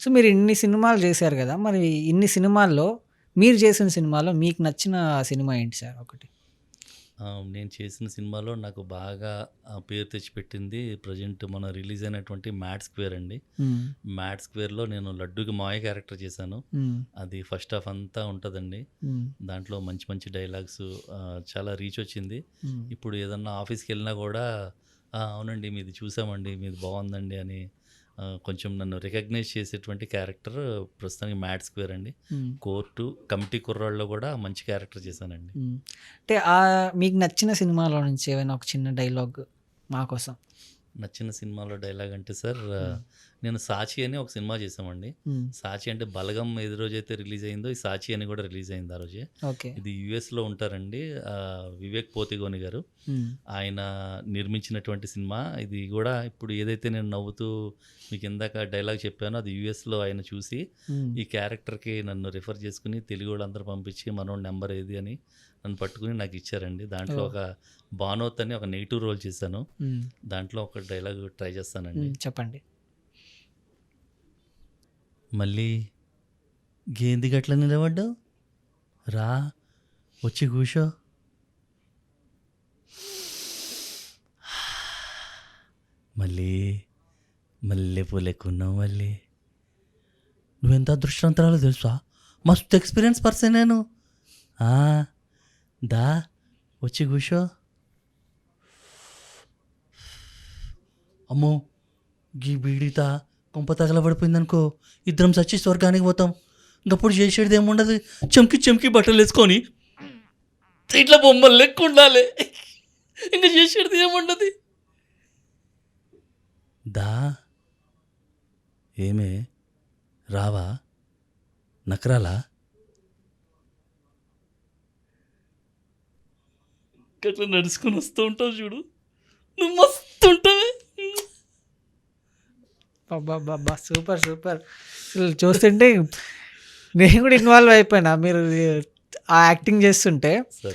So మీరు ఇన్ని సినిమాలు చేశారు కదా, మరి ఇన్ని సినిమాల్లో మీరు చేసిన సినిమాలో మీకు నచ్చిన సినిమా ఏంటి సార్ ఒకటి? నేను చేసిన సినిమాలో నాకు బాగా పేరు తెచ్చిపెట్టింది ప్రజెంట్ మన రిలీజ్ అయినటువంటి మ్యాడ్ స్క్వేర్ అండి. మ్యాడ్ స్క్వేర్లో నేను లడ్డూకి మాయ క్యారెక్టర్ చేశాను. అది ఫస్ట్ హాఫ్ అంతా ఉంటుందండి. దాంట్లో మంచి మంచి డైలాగ్స్, చాలా రీచ్ వచ్చింది. ఇప్పుడు ఏదన్నా ఆఫీస్కి వెళ్ళినా కూడా అవునండి మీది చూసామండి, మీది బాగుందండి అని కొంచెం నన్ను రికగ్నైజ్ చేసేటువంటి క్యారెక్టర్ ప్రస్తుతానికి మ్యాడ్ స్క్వేర్ అండి. కోర్టు కమిటీ కుర్రాళ్ళలో కూడా మంచి క్యారెక్టర్ చేశానండి. అంటే మీకు నచ్చిన సినిమాలో నుంచి ఏమైనా ఒక చిన్న డైలాగ్ మా కోసం? నచ్చిన సినిమాలో డైలాగ్ అంటే సార్, నేను సాచి అని ఒక సినిమా చేసామండి. సాచి అంటే బలగం ఏది రోజైతే రిలీజ్ అయిందో ఈ సాచి అని కూడా రిలీజ్ అయింది ఆ రోజే. ఓకే. ఇది యుఎస్లో ఉంటారండి, వివేక్ పోతిగోని గారు. ఆయన నిర్మించినటువంటి సినిమా ఇది కూడా. ఇప్పుడు ఏదైతే నేను నవ్వుతూ మీకు ఇందాక డైలాగ్ చెప్పానో అది యుఎస్లో ఆయన చూసి ఈ క్యారెక్టర్కి నన్ను రిఫర్ చేసుకుని తెలుగు వాళ్ళందరూ పంపించి మనోడి నెంబర్ ఏది అని నన్ను పట్టుకుని నాకు ఇచ్చారండి. దాంట్లో ఒక బానోత్ అని ఒక నెగిటివ్ రోల్ చేశాను. దాంట్లో ఒక డైలాగ్ ట్రై చేస్తానండి. చెప్పండి. మళ్ళీ గేంది గట్ల నిలబడ్డావు, రా వచ్చి కూర్చో, మళ్ళీ మల్లె పూలు ఎక్కున్నావు, మళ్ళీ నువ్వెంత అదృష్టవంతరాలో తెలుసా, మస్తు ఎక్స్పీరియన్స్ పర్సన్ నేను. దా వచ్చి కూర్చో. అమ్మో గీ బీడితా కొంప తగలబడిపోయిందనుకో, ఇద్దరం చచ్చి స్వర్గానికి పోతాం. ఇంకప్పుడు చేసేది ఏముండదు, చెంకి చెంకి బట్టలు వేసుకొని ఇట్లా బొమ్మలు లెక్క ఉండాలి, ఇంకా చేసేది ఏముండదు. దా ఏమే రావా నకరాలా, అట్లా నడుచుకొని వస్తూ ఉంటావు చూడు, నువ్వు మస్తు ఉంటావే. బాబా సూపర్ సూపర్. చూస్తుంటే నేను కూడా ఇన్వాల్వ్ అయిపోయినా మీరు ఆ యాక్టింగ్ చేస్తుంటే. సార్